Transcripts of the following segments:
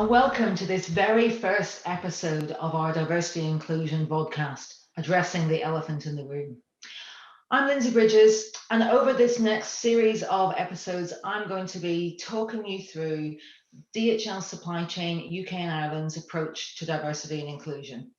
and welcome to this very first episode of our Diversity and Inclusion podcast, Addressing the Elephant in the Room. I'm Lindsay Bridges, and over this next series of episodes, I'm going to be talking you through DHL Supply Chain UK and Ireland's approach to diversity and inclusion.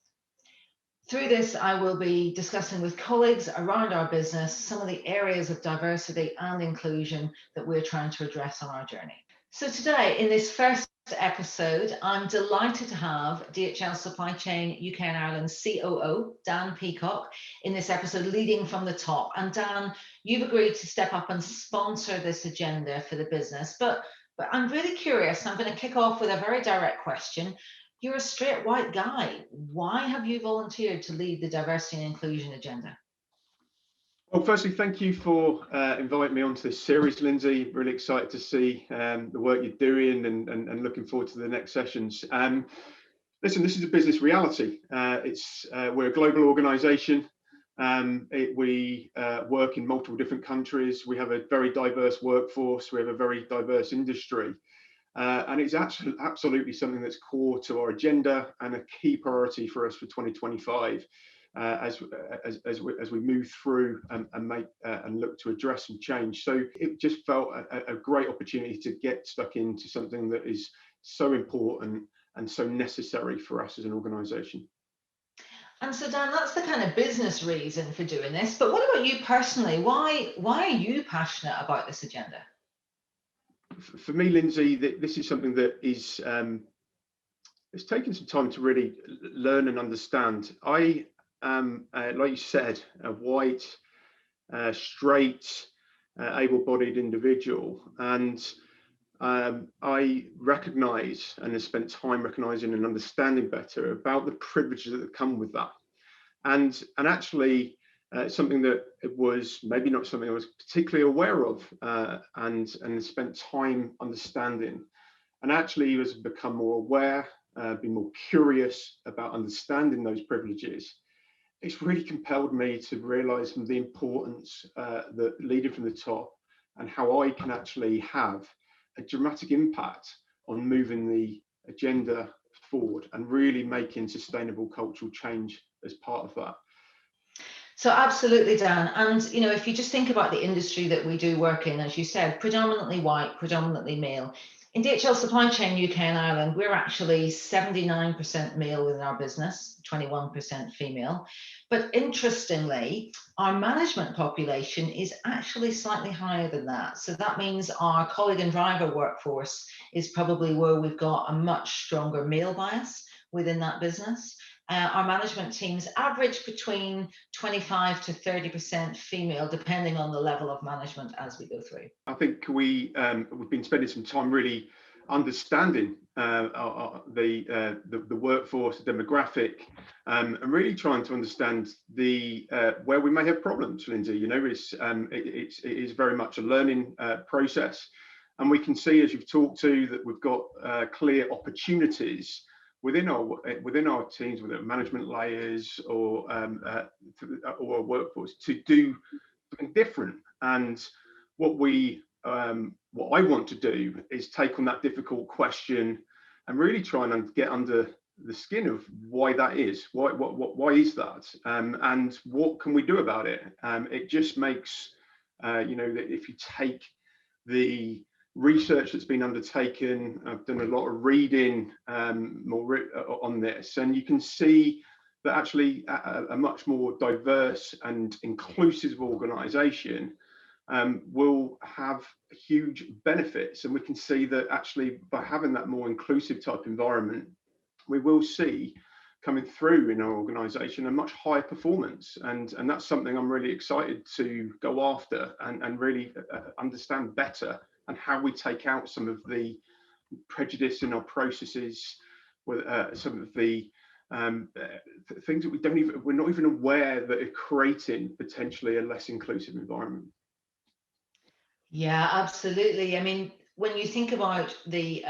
Through this, I will be discussing with colleagues around our business some of the areas of diversity and inclusion that we're trying to address on our journey. So today, in this first episode, I'm delighted to have DHL Supply Chain UK and Ireland's COO, Dan Peacock, in this episode, leading from the top. And Dan, you've agreed to step up and sponsor this agenda for the business. But I'm really curious, and I'm going to kick off with a very direct question. You're a straight white guy. Why have you volunteered to lead the diversity and inclusion agenda? Well, firstly, thank you for inviting me onto this series, Lindsay. Really excited to see the work you're doing and looking forward to the next sessions. Listen, this is a business reality. We're a global organisation. We work in multiple different countries. We have a very diverse workforce. We have a very diverse industry. And it's absolutely something that's core to our agenda and a key priority for us for 2025. As we move through and look to address and change. So it just felt a great opportunity to get stuck into something that is so important and so necessary for us as an organisation. And so Dan, that's the kind of business reason for doing this, but what about you personally? Why are you passionate about this agenda? For me, Lindsay, this is something that is it's taken some time to really learn and understand. I like you said, a white, straight, able-bodied individual, and I recognise and have spent time recognising and understanding better about the privileges that come with that, and actually something that it was maybe not something I was particularly aware of, and spent time understanding, and actually as I've become more aware, been more curious about understanding those privileges. It's really compelled me to realise the importance that leading from the top and how I can actually have a dramatic impact on moving the agenda forward and really making sustainable cultural change as part of that. So absolutely, Dan. And, you know, if you just think about the industry that we do work in, as you said, predominantly white, predominantly male. In DHL Supply Chain UK and Ireland, we're actually 79% male within our business, 21% female. But interestingly, our management population is actually slightly higher than that. So that means our colleague and driver workforce is probably where we've got a much stronger male bias within that business. Our management teams average between 25 to 30% female, depending on the level of management as we go through. I think we've been spending some time really understanding the workforce, the demographic, and really trying to understand where we may have problems, Lindsay. You know, it is very much a learning process, and we can see, as you've talked to, that we've got clear opportunities within our teams, within management layers or our workforce, to do something different. And what I want to do is take on that difficult question and really try and get under the skin of why that is. Why is that? And what can we do about it? It just makes you know, that if you take the research that's been undertaken, I've done a lot of reading more on this, and you can see that actually a much more diverse and inclusive organisation will have huge benefits. And we can see that actually by having that more inclusive type environment, we will see coming through in our organisation a much higher performance, and that's something I'm really excited to go after and really understand better, and how we take out some of the prejudice in our processes, with some of the things that we're not even aware that are creating potentially a less inclusive environment. Yeah, absolutely. I mean, when you think about the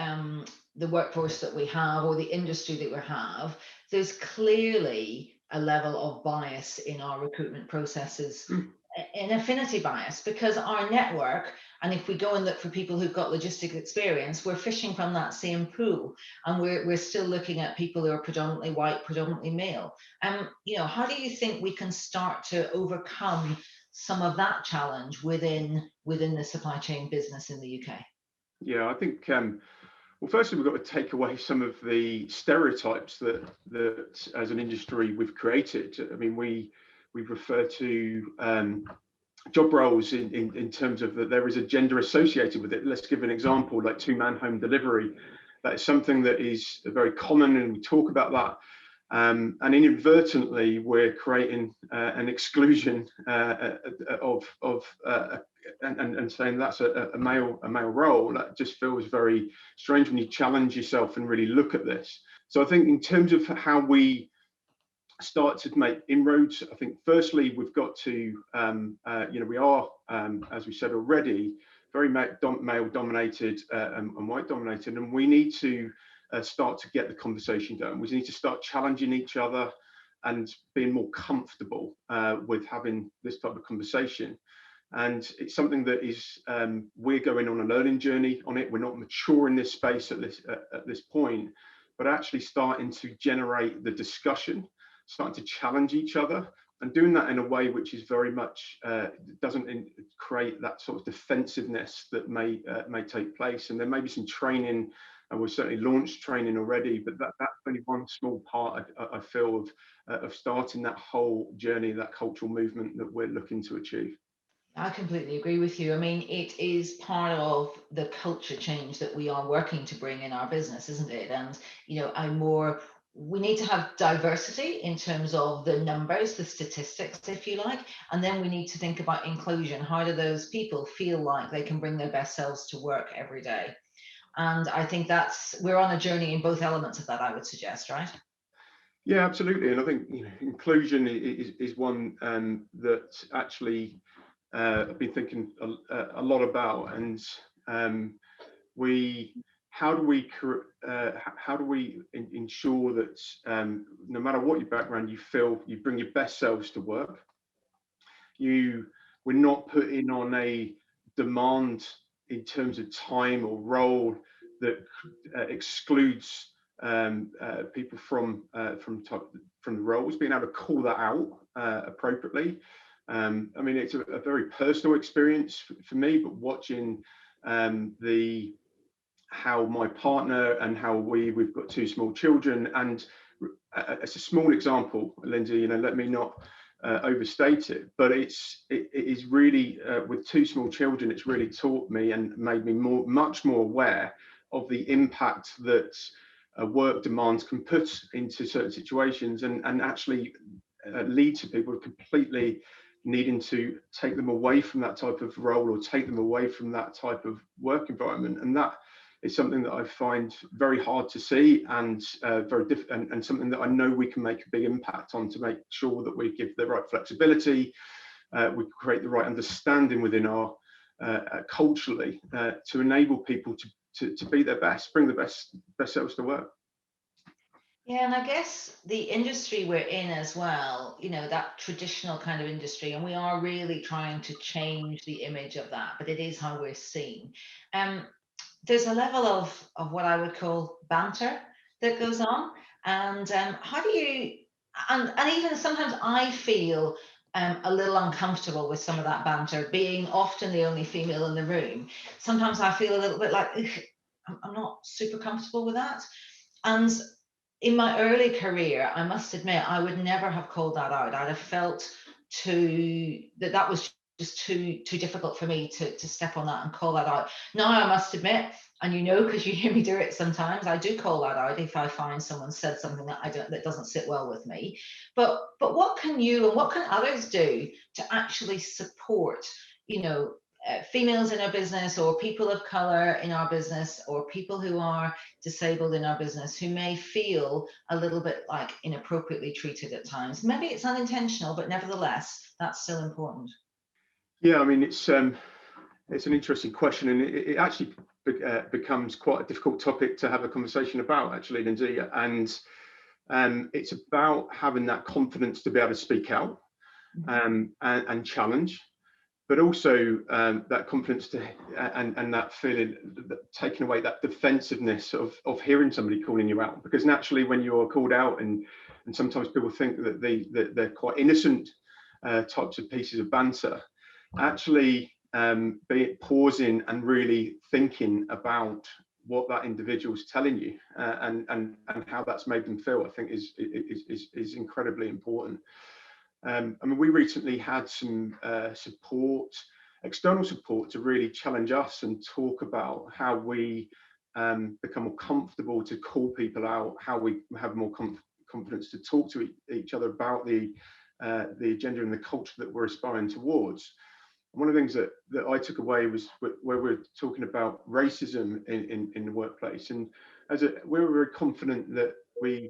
workforce that we have, or the industry that we have, there's clearly a level of bias in our recruitment processes an affinity bias, because our network, and if we go and look for people who've got logistic experience, we're fishing from that same pool, and we're still looking at people who are predominantly white, predominantly male. How do you think we can start to overcome some of that challenge within the supply chain business in the UK? Yeah, I think well, firstly, we've got to take away some of the stereotypes that as an industry we've created. I mean, we refer to job roles in terms of that there is a gender associated with it. Let's give an example, like two-man home delivery. That is something that is very common, and we talk about that. And inadvertently, we're creating an exclusion and saying that's a male role. That just feels very strange when you challenge yourself and really look at this. So I think in terms of how we start to make inroads, I think firstly we've got to, we are, as we said already, very male dominated and white dominated, and we need to start to get the conversation going. We need to start challenging each other and being more comfortable with having this type of conversation. And it's something that is we're going on a learning journey on it. We're not mature in this space at this point, but actually starting to generate the discussion, starting to challenge each other, and doing that in a way which is very much doesn't create that sort of defensiveness that may take place. And there may be some training, and we've certainly launched training already, but that's only one small part, I feel, of starting that whole journey, that cultural movement that we're looking to achieve. I completely agree with you. I mean, it is part of the culture change that we are working to bring in our business, isn't it? And, we need to have diversity in terms of the numbers, the statistics, if you like, and then we need to think about inclusion. How do those people feel like they can bring their best selves to work every day? And I think we're on a journey in both elements of that, I would suggest, right? Yeah, absolutely. And I think inclusion is one that actually I've been thinking a lot about, and how do we ensure that no matter what your background, you feel you bring your best selves to work. We're not putting on a demand in terms of time or role that excludes people from the roles, being able to call that out appropriately. I mean, it's a very personal experience for me, but watching how my partner and how we've got two small children, and it's a small example, Lindsay, let me not overstate it, but it is really with two small children, it's really taught me and made me much more aware of the impact that work demands can put into certain situations, and actually lead to people completely needing to take them away from that type of role or take them away from that type of work environment. And that is something that I find very hard to see, and very difficult, and something that I know we can make a big impact on, to make sure that we give the right flexibility, we create the right understanding within our culturally to enable people to be their best, bring the best selves to work. Yeah, and I guess the industry we're in as well, that traditional kind of industry, and we are really trying to change the image of that, but it is how we're seen. There's a level of what I would call banter that goes on, and how do you, and even sometimes I feel a little uncomfortable with some of that banter, being often the only female in the room. Sometimes I feel a little bit like, I'm not super comfortable with that. And in my early career, I must admit, I would never have called that out. I'd have felt that was just too difficult for me to step on that and call that out. Now I must admit, and because you hear me do it sometimes, I do call that out if I find someone said something that doesn't sit well with me. But what can you and what can others do to actually support, females in our business, or people of color in our business, or people who are disabled in our business, who may feel a little bit like inappropriately treated at times? Maybe it's unintentional, but nevertheless, that's still important. Yeah, I mean, it's an interesting question, and it actually becomes quite a difficult topic to have a conversation about, actually, Lindsay. And it's about having that confidence to be able to speak out. and challenge, but also that confidence to and that feeling that taking away that defensiveness of hearing somebody calling you out, because naturally when you're called out and sometimes people think that they're quite innocent types of pieces of banter, actually be it pausing and really thinking about what that individual's telling you and how that's made them feel, I think is incredibly important. I mean, we recently had some external support to really challenge us and talk about how we become more comfortable to call people out, how we have more confidence to talk to each other about the agenda and the culture that we're aspiring towards. One of the things that I took away was where we're talking about racism in the workplace, and we were very confident that we're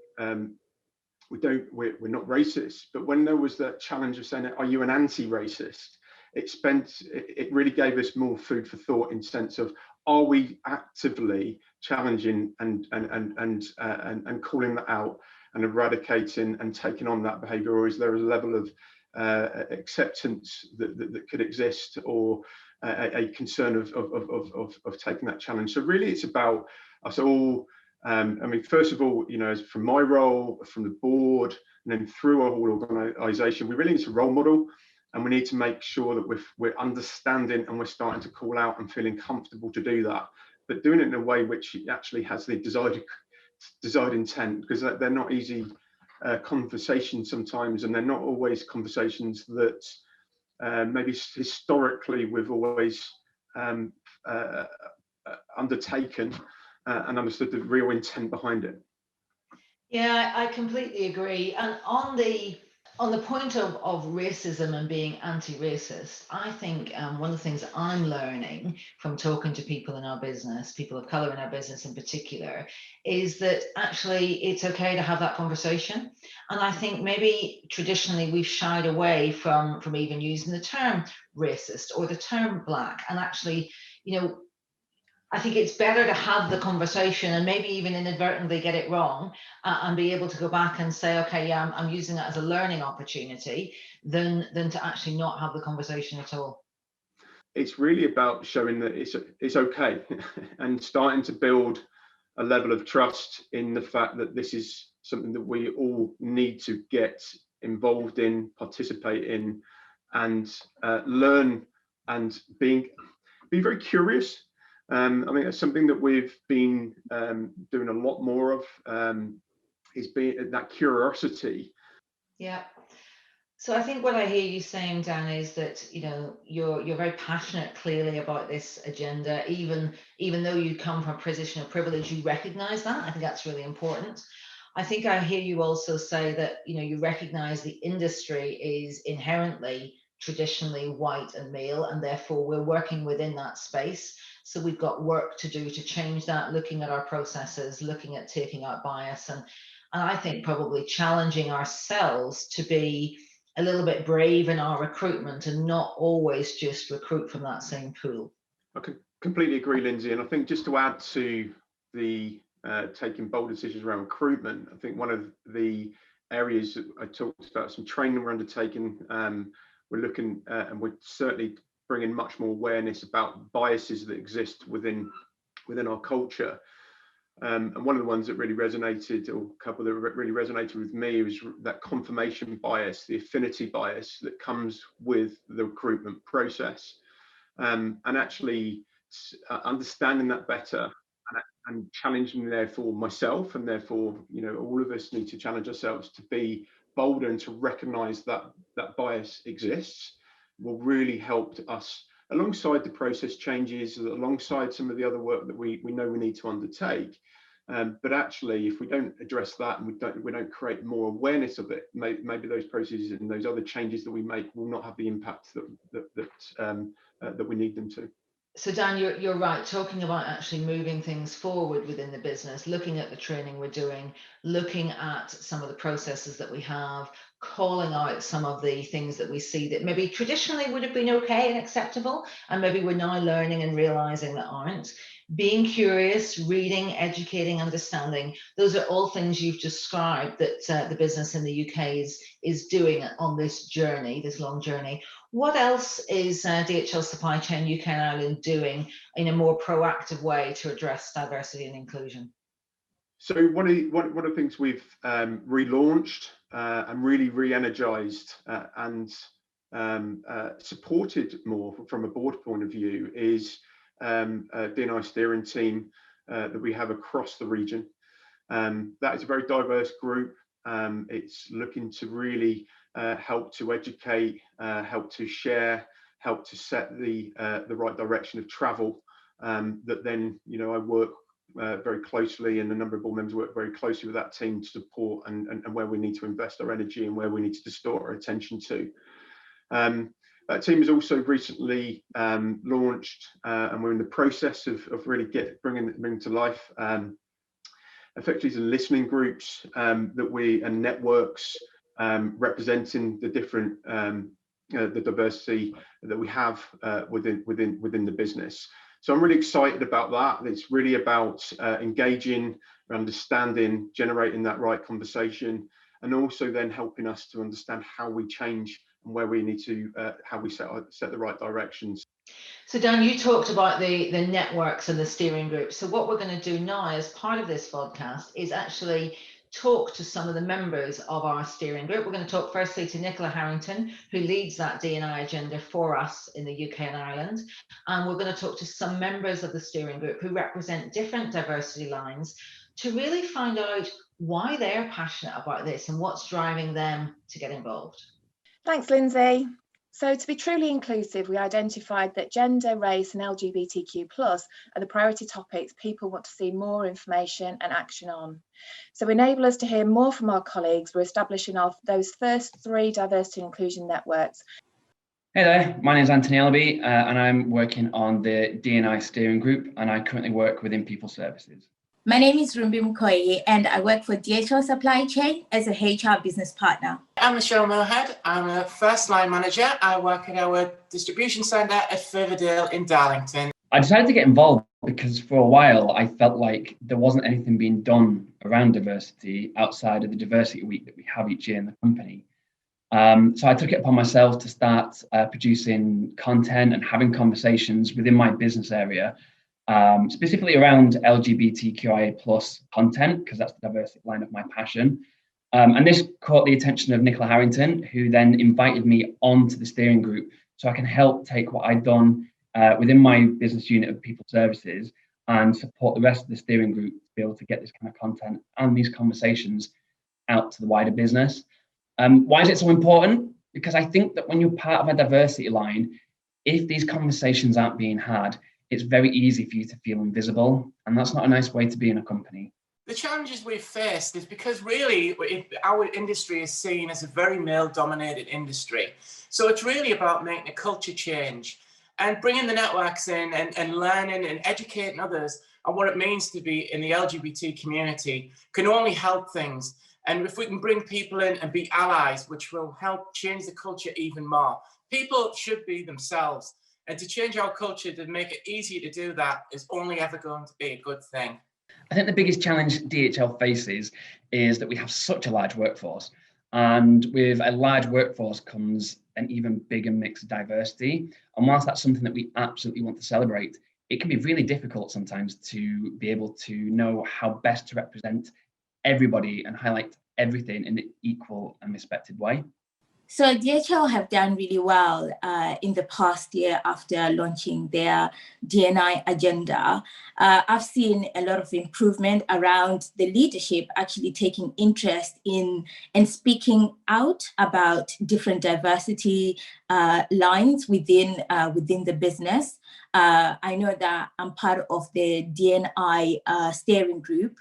not racist, but when there was that challenge of saying, are you an anti-racist, it really gave us more food for thought in sense of, are we actively challenging and calling that out and eradicating and taking on that behavior, or is there a level of acceptance that could exist, or a concern of taking that challenge? So really it's about us all. I mean, first of all, you know, from my role, from the board, and then through our whole organisation, we really need to role model, and we need to make sure that we're understanding and we're starting to call out and feeling comfortable to do that, but doing it in a way which actually has the desired intent, because they're not easy conversations sometimes, and they're not always conversations that maybe historically we've always undertaken and understood the real intent behind it. Yeah, I completely agree. And on the point of racism and being anti-racist, I think one of the things that I'm learning from talking to people in our business, people of colour in our business in particular, is that actually it's okay to have that conversation. And I think maybe traditionally we've shied away from even using the term racist or the term black. And actually, you know, I think it's better to have the conversation and maybe even inadvertently get it wrong and be able to go back and say, okay, yeah, I'm using that as a learning opportunity than to actually not have the conversation at all. It's really about showing that it's okay and starting to build a level of trust in the fact that this is something that we all need to get involved in, participate in, and learn, and be very curious. I think that's something that we've been doing a lot more of, is being that curiosity. Yeah. So I think what I hear you saying, Dan, is that, you know, you're very passionate clearly about this agenda, even though you come from a position of privilege, you recognize that. I think that's really important. I think I hear you also say that, you know, you recognize the industry is inherently traditionally white and male, and therefore we're working within that space. So we've got work to do to change that, looking at our processes, looking at taking out bias, and I think probably challenging ourselves to be a little bit brave in our recruitment and not always just recruit from that same pool. I can completely agree, Lindsay. And I think just to add to the taking bold decisions around recruitment, I think one of the areas that I talked about, some training we're undertaking, we're looking and we're certainly bringing much more awareness about biases that exist within our culture. And one of the ones that really resonated, or a couple that really resonated with me, was that confirmation bias, the affinity bias that comes with the recruitment process, and actually understanding that better and challenging, therefore, myself, and therefore, you know, all of us need to challenge ourselves to be bolder and to recognise that bias exists, will really help us alongside the process changes, alongside some of the other work that we know we need to undertake. But actually, if we don't address that and we don't create more awareness of it, maybe those processes and those other changes that we make will not have the impact that we need them to. So Dan, you're right, talking about actually moving things forward within the business, looking at the training we're doing, looking at some of the processes that we have, calling out some of the things that we see that maybe traditionally would have been okay and acceptable, and maybe we're now learning and realizing that aren't. being curious, reading, educating, understanding. Those are all things you've described that the business in the UK is doing on this journey, this long journey. What else is DHL Supply Chain UK and Ireland doing in a more proactive way to address diversity and inclusion? So one of the things we've relaunched and really re-energized and supported more from a board point of view is a D&I steering team that we have across the region. That is a very diverse group. It's looking to really help to educate, help to share, help to set the right direction of travel. That then, I work very closely, and a number of board members work very closely with that team to support and where we need to invest our energy and where we need to distort our attention to. That team has also recently launched, and we're in the process of really bringing to life effectively some listening groups and networks representing the different the diversity that we have within the business. So I'm really excited about that. It's really about engaging, understanding, generating that right conversation, and also then helping us to understand how we change and where we need to, how we set the right directions. So Dan, you talked about the networks and the steering group. So what we're going to do now as part of this podcast is actually talk to some of the members of our steering group. We're going to talk firstly to Nicola Harrington, who leads that D&I agenda for us in the UK and Ireland. And we're going to talk to some members of the steering group who represent different diversity lines to really find out why they're passionate about this and what's driving them to get involved. Thanks, Lindsay. So to be truly inclusive, we identified that gender, race and LGBTQ+ are the priority topics people want to see more information and action on. So enable us to hear more from our colleagues, we're establishing those first 3 diversity and inclusion networks. Hey there, my name is Anthony Elby and I'm working on the D&I steering group, and I currently work within people services. My name is Rumbi Mukoyi and I work for DHL Supply Chain as a HR business partner. I'm Michelle Millhead. I'm a first line manager. I work at our distribution centre at Furtherdale in Darlington. I decided to get involved because for a while I felt like there wasn't anything being done around diversity outside of the diversity week that we have each year in the company. So I took it upon myself to start producing content and having conversations within my business area, specifically around LGBTQIA+ content, because that's the diversity line of my passion. And this caught the attention of Nicola Harrington, who then invited me onto the steering group so I can help take what I'd done within my business unit of people services and support the rest of the steering group to be able to get this kind of content and these conversations out to the wider business. Why is it so important? Because I think that when you're part of a diversity line, if these conversations aren't being had, it's very easy for you to feel invisible, and that's not a nice way to be in a company. The challenges we've faced is because really our industry is seen as a very male-dominated industry. So it's really about making a culture change and bringing the networks in and learning and educating others on what it means to be in the LGBT community can only help things. And if we can bring people in and be allies, which will help change the culture even more. People should be themselves. And to change our culture, to make it easier to do that, is only ever going to be a good thing. I think the biggest challenge DHL faces is that we have such a large workforce. And with a large workforce comes an even bigger mix of diversity. And whilst that's something that we absolutely want to celebrate, it can be really difficult sometimes to be able to know how best to represent everybody and highlight everything in an equal and respected way. So DHL have done really well in the past year after launching their D&I agenda. I've seen a lot of improvement around the leadership actually taking interest in and speaking out about different diversity lines within the business. I know that I'm part of the D&I steering group.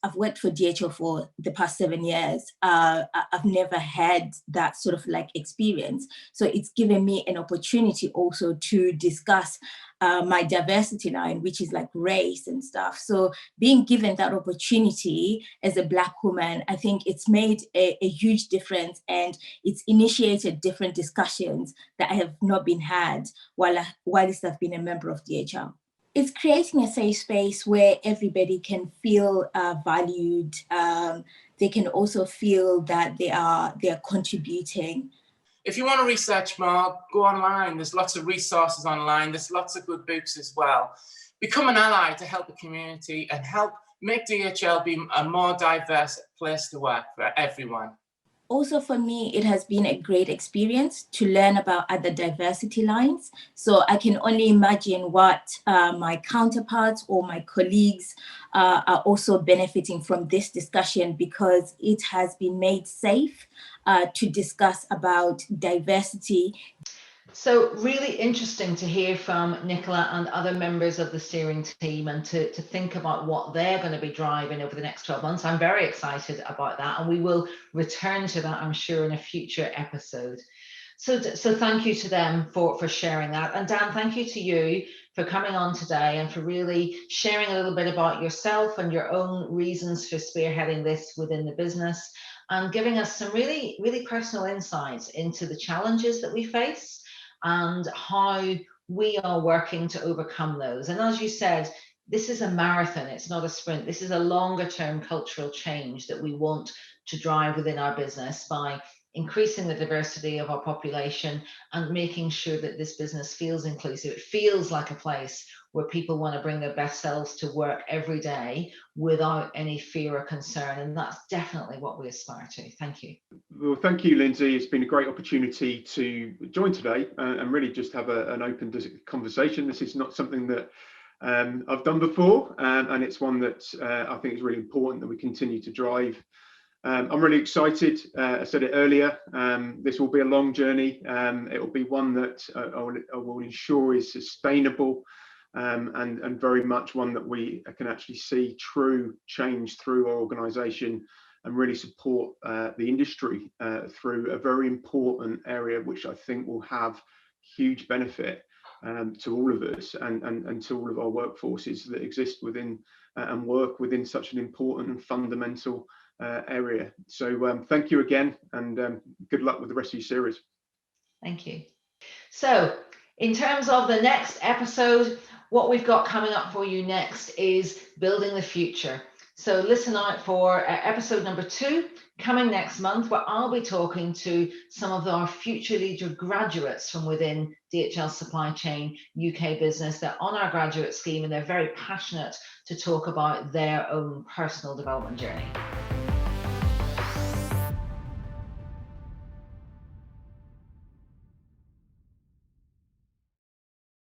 I've worked for DHL for the past 7 years. I've never had that sort of like experience. So it's given me an opportunity also to discuss my diversity line, which is like race and stuff. So being given that opportunity as a Black woman, I think it's made a huge difference, and it's initiated different discussions that have not been had while I've been a member of DHL. It's creating a safe space where everybody can feel valued. They can also feel that they are contributing. If you want to research more, go online. There's lots of resources online. There's lots of good books as well. Become an ally to help the community and help make DHL be a more diverse place to work for everyone. Also for me, it has been a great experience to learn about other diversity lines. So I can only imagine what my counterparts or my colleagues are also benefiting from this discussion, because it has been made safe to discuss about diversity. So really interesting to hear from Nicola and other members of the steering team, and to think about what they're going to be driving over the next 12 months. I'm very excited about that, and we will return to that, I'm sure, in a future episode. So thank you to them for sharing that. And Dan, thank you to you for coming on today and for really sharing a little bit about yourself and your own reasons for spearheading this within the business, and giving us some really, really personal insights into the challenges that we face and how we are working to overcome those. And as you said, this is a marathon, it's not a sprint. This is a longer term cultural change that we want to drive within our business by increasing the diversity of our population and making sure that this business feels inclusive. It feels like a place where people want to bring their best selves to work every day without any fear or concern. And that's definitely what we aspire to. Thank you. Well, thank you, Lindsay. It's been a great opportunity to join today and really just have an open conversation. This is not something that I've done before, and it's one that I think is really important that we continue to drive. I'm really excited. I said it earlier, this will be a long journey. It will be one that I will ensure is sustainable, and very much one that we can actually see true change through our organisation and really support the industry through a very important area, which I think will have huge benefit to all of us and to all of our workforces that exist within and work within such an important and fundamental area. So thank you again, and good luck with the rest of your series. Thank you. So in terms of the next episode, what we've got coming up for you next is Building the Future. So listen out for episode number 2 coming next month, where I'll be talking to some of our future leader graduates from within DHL Supply Chain UK business. They're on our graduate scheme and they're very passionate to talk about their own personal development journey.